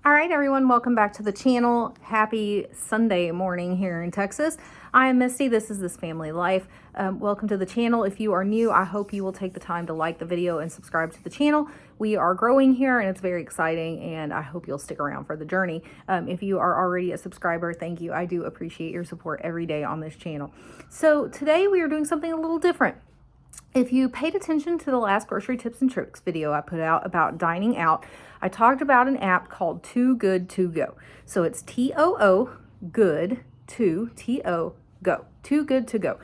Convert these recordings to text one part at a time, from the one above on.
All right, everyone, welcome back to the channel. Happy Sunday morning here in Texas. I am Misty. This is This Family Life. Welcome to the channel. If you are new, I hope you will take the time to like the video and subscribe to the channel. We are growing here and it's very exciting, and I hope you'll stick around for the journey. If you are already a subscriber, thank you. I do appreciate your support every day on this channel. So today we are doing something a little different. If you paid attention to the last grocery tips and tricks video I put out about dining out, I talked about an app called Too Good To Go. So it's T-O-O good to T-O-Go, Too Good To Go.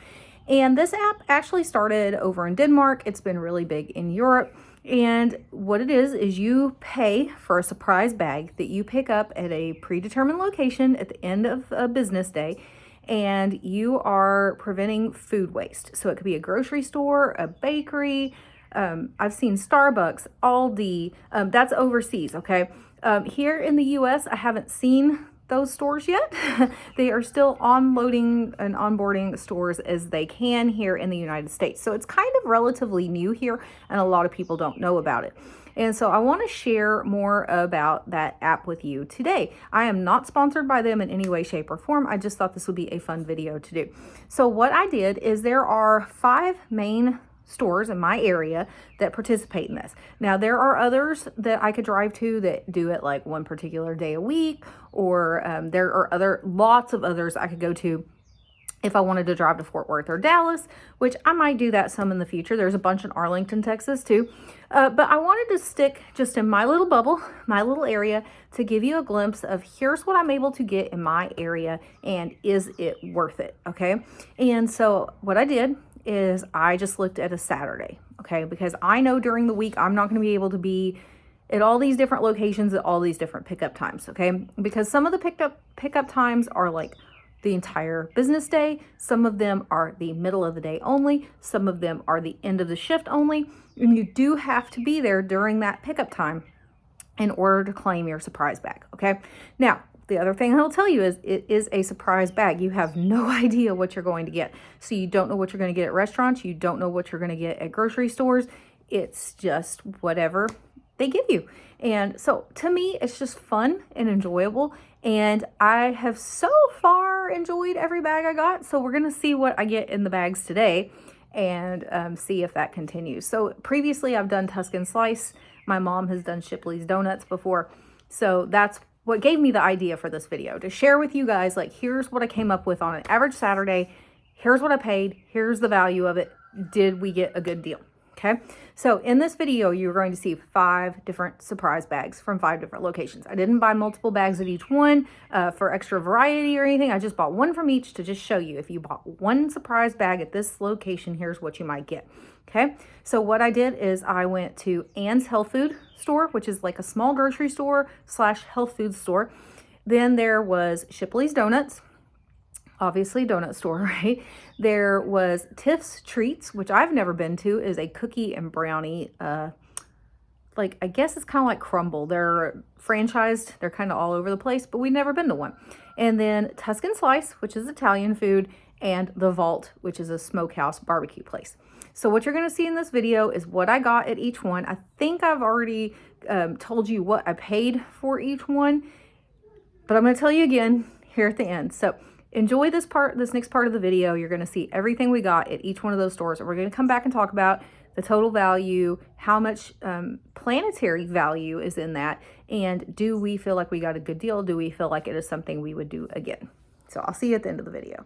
And this app actually started over in Denmark. It's been really big in Europe. And what it is you pay for a surprise bag that you pick up at a predetermined location at the end of a business day, and you are preventing food waste. So it could be a grocery store, a bakery. I've seen Starbucks, Aldi. That's overseas, okay? Here in the US, I haven't seen those stores yet. They are still unloading and onboarding stores as they can here in the United States. So it's kind of relatively new here, and a lot of people don't know about it. And so I want to share more about that app with you today. I am not sponsored by them in any way, shape, or form. I just thought this would be a fun video to do. So what I did is there are 5 main stores in my area that participate in this. Now there are others that I could drive to that do it like one particular day a week, or there are lots of others I could go to if I wanted to drive to Fort Worth or Dallas, which I might do that some in the future. There's a bunch in Arlington, Texas too. But I wanted to stick just in my little bubble, my little area, to give you a glimpse of here's what I'm able to get in my area, and is it worth it, okay? And so what I did is I just looked at a Saturday, okay? Because I know during the week I'm not gonna be able to be at all these different locations at all these different pickup times, okay? Because some of the pickup times are like the entire business day. Some of them are the middle of the day only. Some of them are the end of the shift only. And you do have to be there during that pickup time in order to claim your surprise bag, okay? Now, the other thing I'll tell you is it is a surprise bag. You have no idea what you're going to get. So you don't know what you're going to get at restaurants. You don't know what you're going to get at grocery stores. It's just whatever they give you. And so to me, it's just fun and enjoyable. And I have so far enjoyed every bag I got. So we're going to see what I get in the bags today and see if that continues. So previously I've done Tuscan Slice. My mom has done Shipley's Donuts before. So that's what gave me the idea for this video, to share with you guys, like, here's what I came up with on an average Saturday. Here's what I paid. Here's the value of it. Did we get a good deal? Okay, so in this video, you're going to see 5 different surprise bags from 5 different locations. I didn't buy multiple bags at each one for extra variety or anything. I just bought one from each to just show you, if you bought one surprise bag at this location, here's what you might get. Okay, so what I did is I went to Ann's Health Food Store, which is like a small grocery store / health food store. Then there was Shipley's Donuts, obviously donut store, right? There was Tiff's Treats, which I've never been to, is a cookie and brownie, like, I guess it's kind of like Crumble. They're franchised. They're kind of all over the place, but we've never been to one. And then Tuscan Slice, which is Italian food, and The Vault, which is a smokehouse barbecue place. So what you're going to see in this video is what I got at each one. I think I've already told you what I paid for each one, but I'm going to tell you again here at the end. So enjoy this next part of the video. You're going to see everything we got at each one of those stores, and we're going to come back and talk about the total value, how much planetary value is in that, and do we feel like we got a good deal? Do we feel like it is something we would do again? So I'll see you at the end of the video.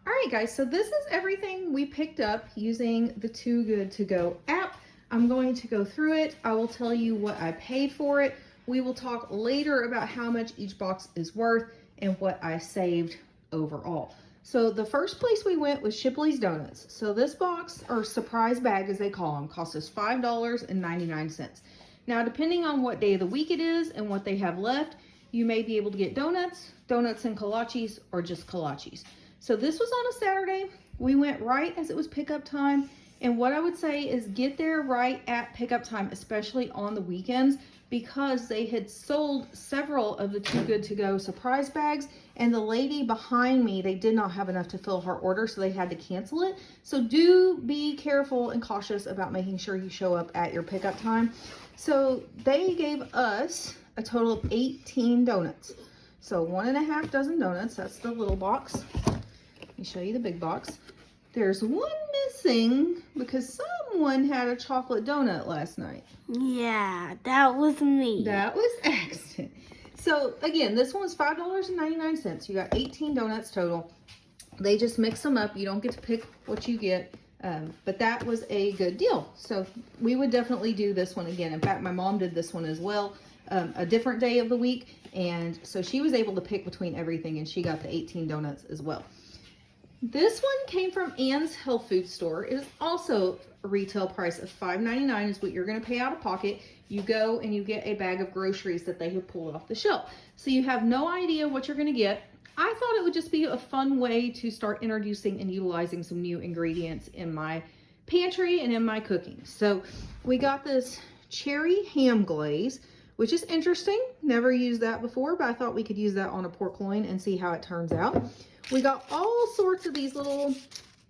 All right, guys, so this is everything we picked up using the Too Good To Go app. I'm going to go through it. I will tell you what I paid for it. We will talk later about how much each box is worth and what I saved overall. So the first place we went was Shipley's Donuts. So this box, or surprise bag as they call them, cost us $5.99. Now, depending on what day of the week it is and what they have left, you may be able to get donuts and kolaches, or just kolaches. So this was on a Saturday. We went right as it was pickup time. And what I would say is get there right at pickup time, especially on the weekends, because they had sold several of the Too Good To Go surprise bags, and the lady behind me, they did not have enough to fill her order, so they had to cancel it. So do be careful and cautious about making sure you show up at your pickup time. So they gave us a total of 18 donuts. So 1.5 dozen donuts, that's the little box. Let me show you the big box. There's one missing because someone had a chocolate donut last night. Yeah, that was me. That was accident. So again, this one was $5.99. You got 18 donuts total. They just mix them up. You don't get to pick what you get, but that was a good deal. So we would definitely do this one again. In fact, my mom did this one as well, a different day of the week. And so she was able to pick between everything, and she got the 18 donuts as well. This one came from Ann's Health Food Store. It is also a retail price of $5.99 is what you're going to pay out of pocket. You go and you get a bag of groceries that they have pulled off the shelf. So you have no idea what you're going to get. I thought it would just be a fun way to start introducing and utilizing some new ingredients in my pantry and in my cooking. So we got this cherry ham glaze, which is interesting. Never used that before, but I thought we could use that on a pork loin and see how it turns out. We got all sorts of these little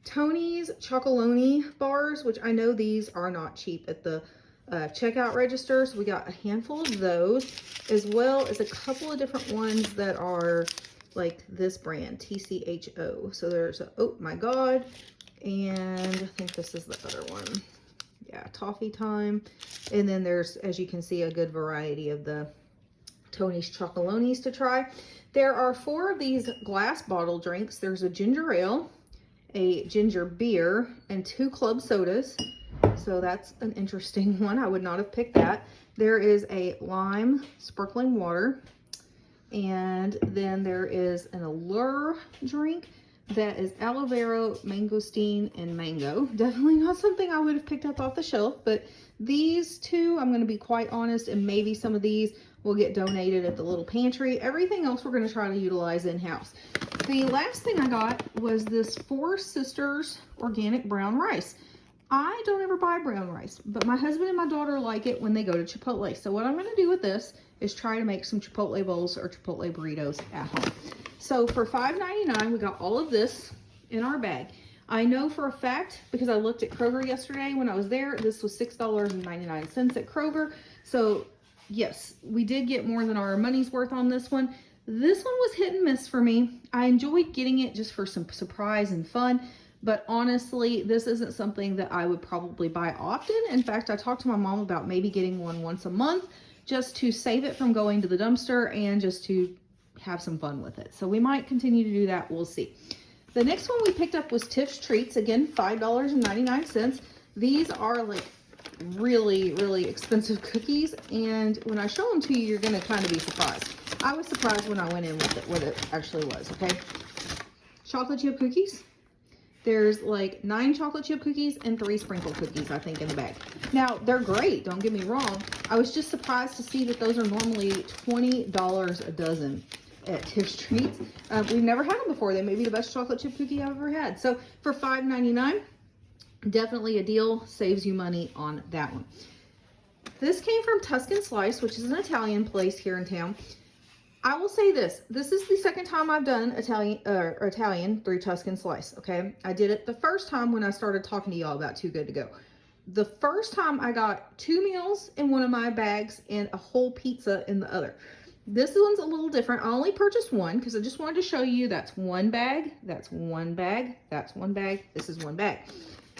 Tony's Chocolonely bars, which I know these are not cheap at the checkout register. So we got a handful of those, as well as a couple of different ones that are like this brand, TCHO. So there's a, oh my God, and I think this is the other one. Yeah, Toffee Time. And then there's, as you can see, a good variety of the Tony's Chocolonely's to try. There are 4 of these glass bottle drinks. There's a ginger ale, a ginger beer, and 2 club sodas. So that's an interesting one. I would not have picked that. There is a lime sparkling water. And then there is an Allure drink that is aloe vera, mangosteen, and mango. Definitely not something I would have picked up off the shelf, but these 2, I'm going to be quite honest, and maybe some of these will get donated at the little pantry. Everything else we're going to try to utilize in-house. The last thing I got was this Four Sisters organic brown rice. I don't ever buy brown rice, but my husband and my daughter like it when they go to Chipotle. So what I'm going to do with this is try to make some Chipotle bowls or Chipotle burritos at home. So for $5.99, we got all of this in our bag. I know for a fact, because I looked at Kroger yesterday when I was there, this was $6.99 at Kroger. So yes, we did get more than our money's worth on this one. This one was hit and miss for me. I enjoyed getting it just for some surprise and fun, but honestly, this isn't something that I would probably buy often. In fact, I talked to my mom about maybe getting one once a month just to save it from going to the dumpster and just to have some fun with it. So we might continue to do that. We'll see. The next one we picked up was Tiff's Treats. Again, $5.99. These are like really, really expensive cookies. And when I show them to you, you're going to kind of be surprised. I was surprised when I went in with it, what it actually was, okay? Chocolate chip cookies. There's like 9 chocolate chip cookies and 3 sprinkle cookies, I think, in the bag. Now, they're great, don't get me wrong. I was just surprised to see that those are normally $20 a dozen at Tiff's Treats. We've never had them before. They may be the best chocolate chip cookie I've ever had. So for $5.99, definitely a deal. Saves you money on that one. This came from Tuscan Slice, which is an Italian place here in town. I will say this. This is the second time I've done Italian through Tuscan Slice, okay? I did it the first time when I started talking to y'all about Too Good To Go. The first time I got 2 meals in one of my bags and a whole pizza in the other. This one's a little different. I only purchased one because I just wanted to show you that's one bag, that's one bag, that's one bag, this is one bag.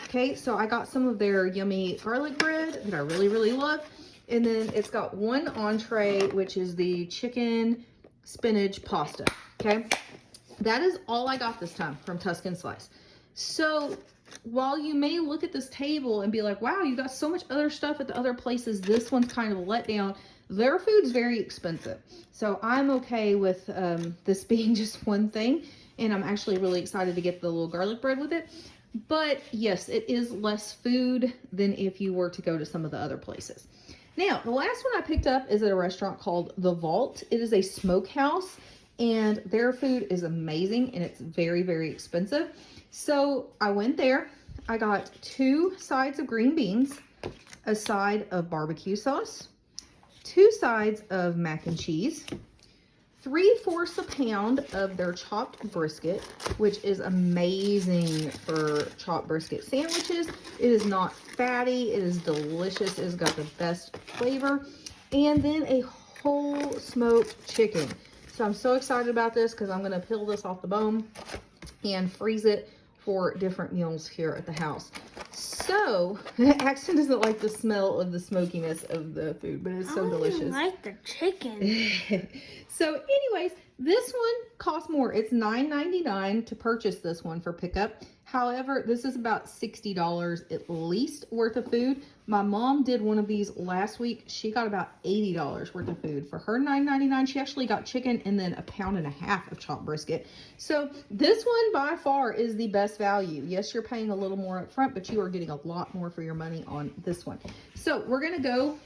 Okay, so I got some of their yummy garlic bread that I really, really love. And then it's got one entree, which is the chicken spinach pasta, okay? That is all I got this time from Tuscan Slice. So while you may look at this table and be like, wow, you got so much other stuff at the other places, this one's kind of a letdown. Their food's very expensive. So I'm okay with this being just one thing. And I'm actually really excited to get the little garlic bread with it. But yes, it is less food than if you were to go to some of the other places. Now, the last one I picked up is at a restaurant called The Vault. It is a smokehouse, and their food is amazing, and it's very, very expensive. So I went there. I got 2 sides of green beans, a side of barbecue sauce, 2 sides of mac and cheese, 3/4 a pound of their chopped brisket, which is amazing for chopped brisket sandwiches. It is not fatty. It is delicious. It has got the best flavor. And then a whole smoked chicken. So I'm so excited about this because I'm going to peel this off the bone and freeze it for different meals here at the house. So, Axton doesn't like the smell of the smokiness of the food, but it's so delicious. I like the chicken. So anyways, this one costs more. It's $9.99 to purchase this one for pickup. However, this is about $60 at least worth of food. My mom did one of these last week. She got about $80 worth of food. For her $9.99, she actually got chicken and then 1.5 pounds of chopped brisket. So this one by far is the best value. Yes, you're paying a little more up front, but you are getting a lot more for your money on this one. So we're gonna go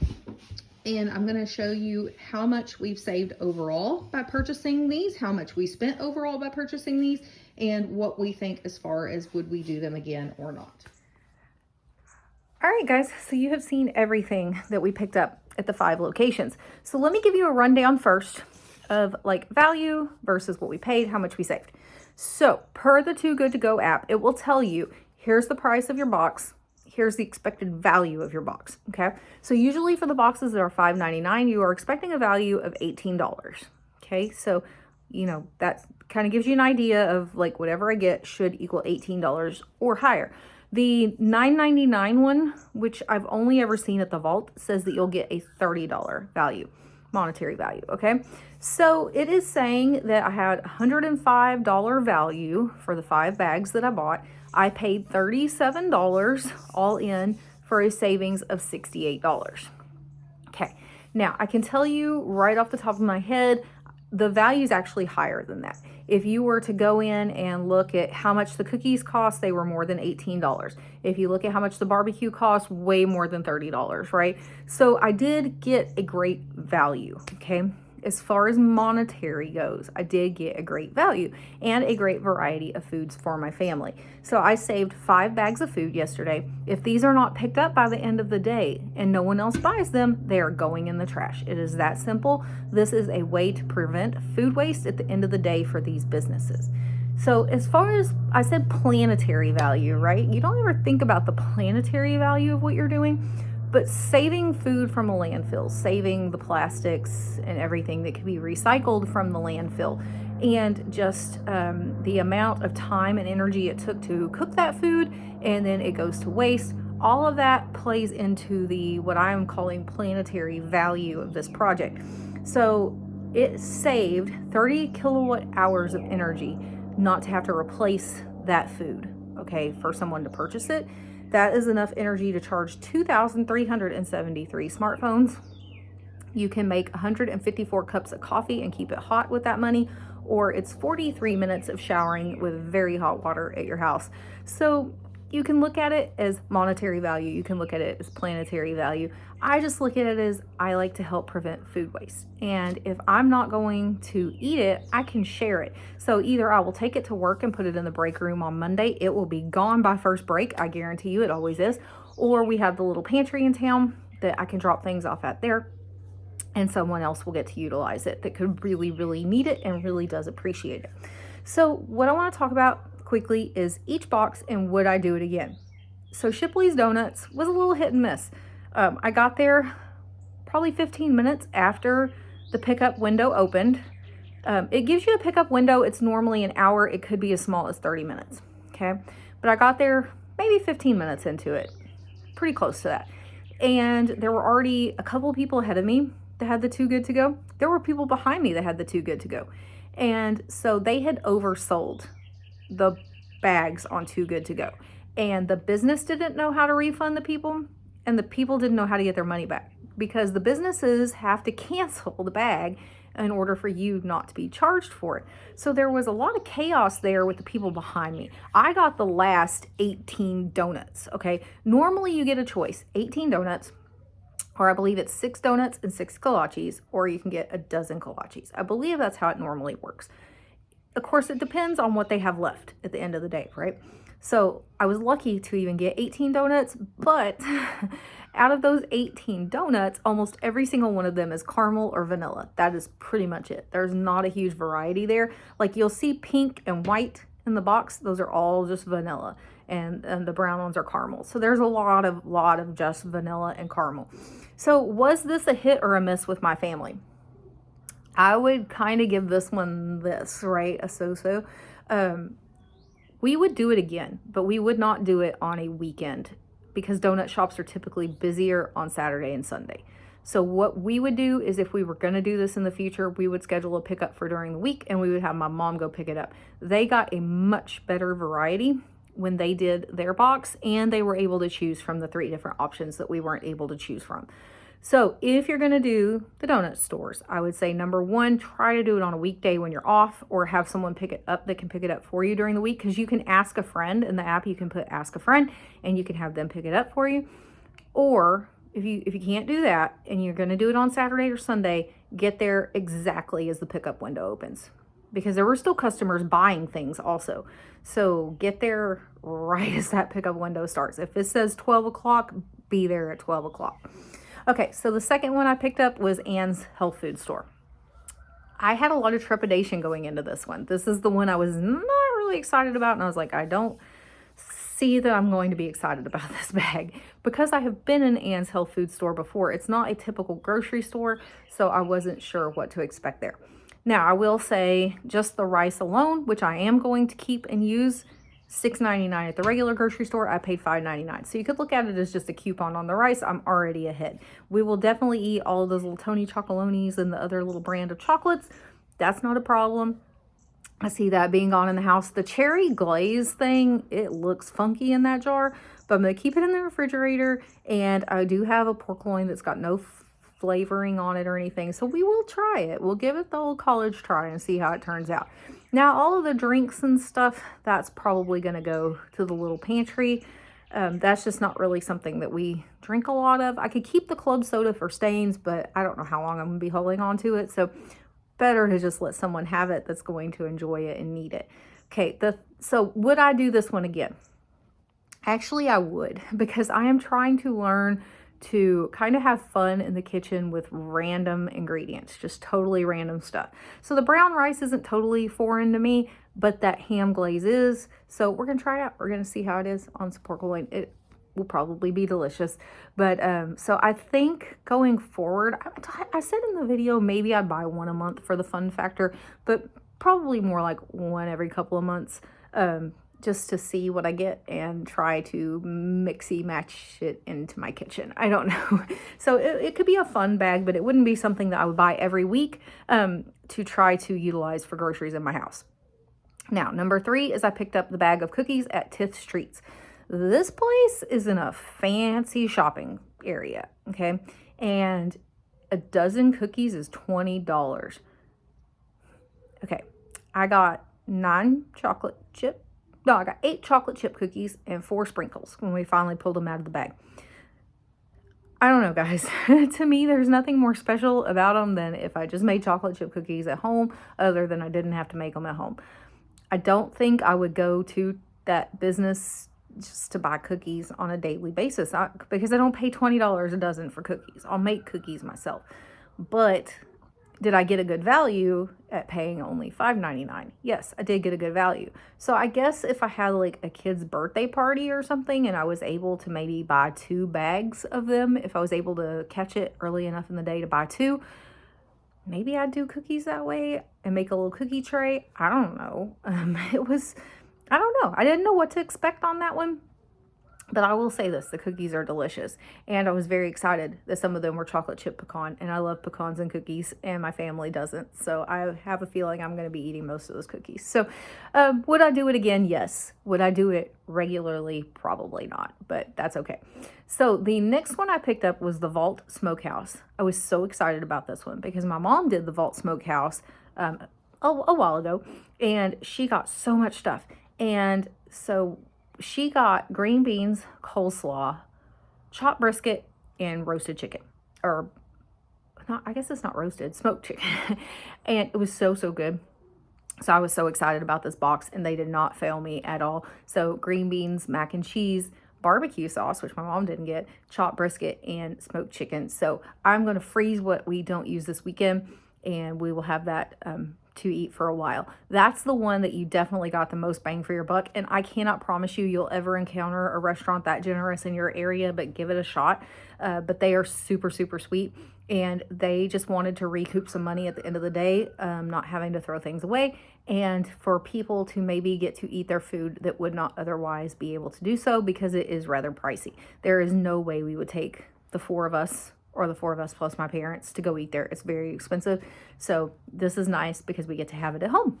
and I'm gonna show you how much we've saved overall by purchasing these, how much we spent overall by purchasing these, and what we think as far as would we do them again or not. All right, guys, so you have seen everything that we picked up at the 5 locations. So let me give you a rundown first of like value versus what we paid, how much we saved. So per the Too Good To Go app, it will tell you, here's the price of your box, here's the expected value of your box, okay? So usually for the boxes that are $5.99, you are expecting a value of $18, okay? So, you know, that kind of gives you an idea of like whatever I get should equal $18 or higher. The $9.99 one, which I've only ever seen at the vault, says that you'll get a $30 value, monetary value, okay? So it is saying that I had $105 value for the 5 bags that I bought. I paid $37 all in for a savings of $68. Okay, now I can tell you right off the top of my head, the value is actually higher than that. If you were to go in and look at how much the cookies cost, they were more than $18. If you look at how much the barbecue cost, way more than $30, right? So I did get a great value, okay? As far as monetary goes, I did get a great value and a great variety of foods for my family. So I saved 5 bags of food yesterday. If these are not picked up by the end of the day and no one else buys them, they are going in the trash. It is that simple. This is a way to prevent food waste at the end of the day for these businesses. So as far as I said planetary value, right? You don't ever think about the planetary value of what you're doing. But saving food from a landfill, saving the plastics and everything that can be recycled from the landfill, and just the amount of time and energy it took to cook that food and then it goes to waste, all of that plays into the what I'm calling planetary value of this project. So it saved 30 kilowatt hours of energy not to have to replace that food, okay, for someone to purchase it. That is enough energy to charge 2,373 smartphones. You can make 154 cups of coffee and keep it hot with that money, or it's 43 minutes of showering with very hot water at your house. So you can look at it as monetary value. You can look at it as planetary value. I just look at it as I like to help prevent food waste. And if I'm not going to eat it, I can share it. So either I will take it to work and put it in the break room on Monday. It will be gone by first break. I guarantee you it always is. Or we have the little pantry in town that I can drop things off at there, and someone else will get to utilize it that could really, really need it and really does appreciate it. So what I want to talk about quickly is each box and would I do it again. So Shipley's Donuts was a little hit and miss. I got there probably 15 minutes after the pickup window opened. It gives you a pickup window. It's normally an hour. It could be as small as 30 minutes. Okay. But I got there maybe 15 minutes into it, pretty close to that. And there were already a couple of people ahead of me that had the Too Good To Go. There were people behind me that had the Too Good To Go. And so they had oversold the bags on Too Good To Go. And the business didn't know how to refund the people, and the people didn't know how to get their money back, because the businesses have to cancel the bag in order for you not to be charged for it. So there was a lot of chaos there with the people behind me. I got the last 18 donuts, okay? Normally you get a choice, 18 donuts, or I believe it's 6 donuts and 6 kolaches, or you can get a dozen kolaches. I believe that's how it normally works. Of course, it depends on what they have left at the end of the day, right? So I was lucky to even get 18 donuts, but out of those 18 donuts, almost every single one of them is caramel or vanilla. That is pretty much it. There's not a huge variety there. Like you'll see pink and white in the box. Those are all just vanilla, and the brown ones are caramel. So there's a lot of just vanilla and caramel. So was this a hit or a miss with my family? I would kind of give this one this, right? A so-so. We would do it again, but we would not do it on a weekend because donut shops are typically busier on Saturday and Sunday. So what we would do is if we were going to do this in the future, we would schedule a pickup for during the week and we would have my mom go pick it up. They got a much better variety when they did their box, and they were able to choose from the 3 different options that we weren't able to choose from. So if you're going to do the donut stores, I would say number 1, try to do it on a weekday when you're off, or have someone pick it up that can pick it up for you during the week, because you can ask a friend. In the app you can put ask a friend and you can have them pick it up for you. Or if you can't do that and you're going to do it on Saturday or Sunday, get there exactly as the pickup window opens, because there were still customers buying things also. So get there right as that pickup window starts. If it says 12 o'clock, be there at 12 o'clock. Okay, so the second one I picked up was Ann's Health Food Store. I had a lot of trepidation going into this one. This is the one I was not really excited about, and I was like, I don't see that I'm going to be excited about this bag, because I have been in Ann's Health Food Store before. It's not a typical grocery store, so I wasn't sure what to expect there. Now, I will say just the rice alone, which I am going to keep and use, $6.99 at the regular grocery store. I paid $5.99. So you could look at it as just a coupon on the rice. I'm already ahead. We will definitely eat all of those little Tony Chocolonis and the other little brand of chocolates. That's not a problem. I see that being gone in the house. The cherry glaze thing, it looks funky in that jar, but I'm going to keep it in the refrigerator. And I do have a pork loin that's got no flavoring on it or anything, so we will try it. We'll give it the old college try and see how it turns out. Now, all of the drinks and stuff, that's probably going to go to the little pantry. That's just not really something that we drink a lot of. I could keep the club soda for stains, but I don't know how long I'm going to be holding on to it, so better to just let someone have it that's going to enjoy it and need it. Okay, so would I do this one again? Actually, I would, because I am trying to learn to kind of have fun in the kitchen with random ingredients, just totally random stuff. So the brown rice isn't totally foreign to me, but that ham glaze is. So we're gonna try it out. We're gonna see how it is on some pork loin. It will probably be delicious. But so I think going forward, I said in the video, maybe I'd buy one a month for the fun factor, but probably more like one every couple of months. Just to see what I get and try to mixy match it into my kitchen. I don't know. So it could be a fun bag, but it wouldn't be something that I would buy every week to try to utilize for groceries in my house. Now, number 3 is I picked up the bag of cookies at Tiff's Treats. This place is in a fancy shopping area, okay? And a dozen cookies is $20. Okay, I got 9 chocolate chip. No, I got 8 chocolate chip cookies and 4 sprinkles when we finally pulled them out of the bag. I don't know, guys. To me, there's nothing more special about them than if I just made chocolate chip cookies at home, other than I didn't have to make them at home. I don't think I would go to that business just to buy cookies on a daily basis, because I don't pay $20 a dozen for cookies. I'll make cookies myself. But did I get a good value at paying only $5.99? Yes, I did get a good value. So I guess if I had like a kid's birthday party or something and I was able to maybe buy 2 bags of them, if I was able to catch it early enough in the day to buy 2, maybe I'd do cookies that way and make a little cookie tray. I don't know. I don't know. I didn't know what to expect on that one. But I will say this, the cookies are delicious. And I was very excited that some of them were chocolate chip pecan. And I love pecans and cookies, and my family doesn't. So I have a feeling I'm going to be eating most of those cookies. So would I do it again? Yes. Would I do it regularly? Probably not, but that's okay. So the next one I picked up was the Vault Smokehouse. I was so excited about this one because my mom did the Vault Smokehouse a while ago, and she got so much stuff. And so she got green beans, coleslaw, chopped brisket, and roasted chicken. Or, not, I guess it's not roasted, smoked chicken. And it was so, so good. So I was so excited about this box, and they did not fail me at all. So green beans, mac and cheese, barbecue sauce, which my mom didn't get, chopped brisket, and smoked chicken. So I'm going to freeze what we don't use this weekend, and we will have that to eat for a while. That's the one that you definitely got the most bang for your buck. And I cannot promise you you'll ever encounter a restaurant that generous in your area, but give it a shot. But they are super, super sweet. And they just wanted to recoup some money at the end of the day, not having to throw things away. And for people to maybe get to eat their food that would not otherwise be able to do so because it is rather pricey. There is no way we would take the 4 of us or the 4 of us plus my parents to go eat there. It's very expensive. So this is nice because we get to have it at home.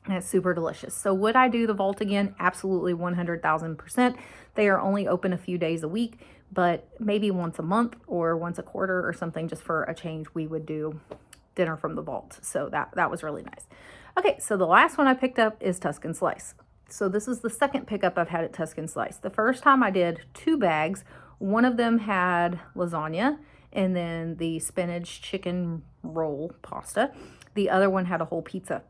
And it's super delicious. So would I do the Vault again? Absolutely, 100,000%. They are only open a few days a week, but maybe once a month or once a quarter or something, just for a change, we would do dinner from the Vault. So that was really nice. Okay, so the last one I picked up is Tuscan Slice. So this is the second pickup I've had at Tuscan Slice. The first time I did 2 bags. One of them had lasagna and then the spinach chicken roll pasta. The other one had a whole pizza.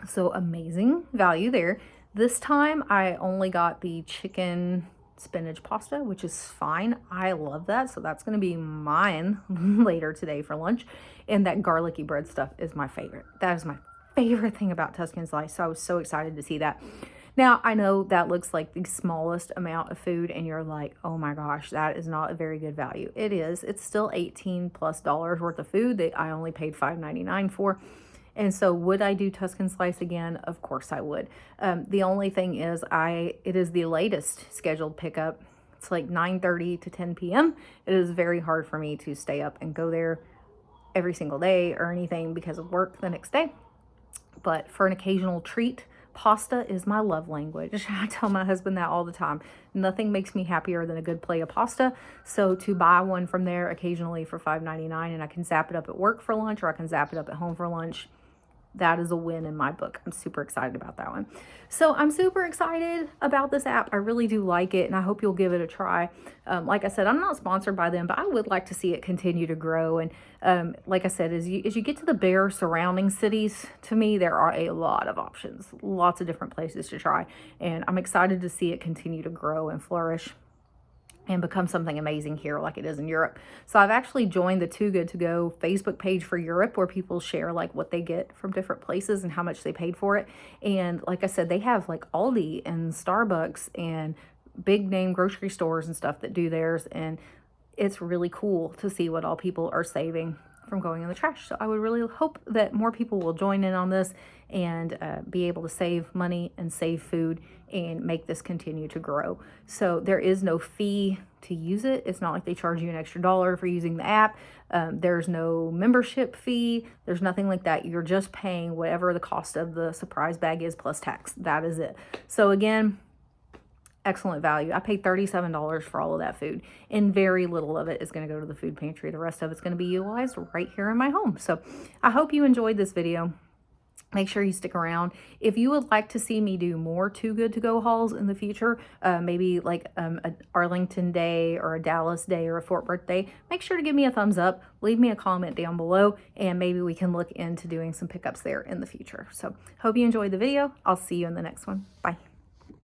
So amazing value there. This time I only got the chicken spinach pasta, which is fine. I love that. So that's going to be mine later today for lunch. And that garlicky bread stuff is my favorite. That is my favorite thing about Tuscan Slice. So I was so excited to see that. Now, I know that looks like the smallest amount of food and you're like, oh my gosh, that is not a very good value. It is. It's still $18+ worth of food that I only paid $5.99 for. And so would I do Tuscan Slice again? Of course I would. The only thing is it is the latest scheduled pickup. It's like 9:30 to 10 p.m. It is very hard for me to stay up and go there every single day or anything because of work the next day. But for an occasional treat, pasta is my love language. I tell my husband that all the time. Nothing makes me happier than a good plate of pasta. So to buy one from there occasionally for $5.99 and I can zap it up at work for lunch or I can zap it up at home for lunch, that is a win in my book. I'm super excited about that one. So I'm super excited about this app. I really do like it and I hope you'll give it a try. Like I said, I'm not sponsored by them, but I would like to see it continue to grow. And like I said, as you get to the bigger surrounding cities, to me, there are a lot of options, lots of different places to try. And I'm excited to see it continue to grow and flourish and become something amazing here like it is in Europe. So I've actually joined the TooGoodToGo Facebook page for Europe where people share like what they get from different places and how much they paid for it. And like I said, they have like Aldi and Starbucks and big name grocery stores and stuff that do theirs. And it's really cool to see what all people are saving from going in the trash. So I would really hope that more people will join in on this and be able to save money and save food and make this continue to grow. So there is no fee to use it. It's not like they charge you an extra $1 for using the app. There's no membership fee. There's nothing like that. You're just paying whatever the cost of the surprise bag is plus tax. That is it. So again, excellent value. I paid $37 for all of that food and very little of it is going to go to the food pantry. The rest of it's going to be utilized right here in my home. So I hope you enjoyed this video. Make sure you stick around. If you would like to see me do more Too Good To Go hauls in the future, maybe like a Arlington Day or a Dallas Day or a Fort Worth Day, make sure to give me a thumbs up, leave me a comment down below, and maybe we can look into doing some pickups there in the future. So hope you enjoyed the video. I'll see you in the next one. Bye.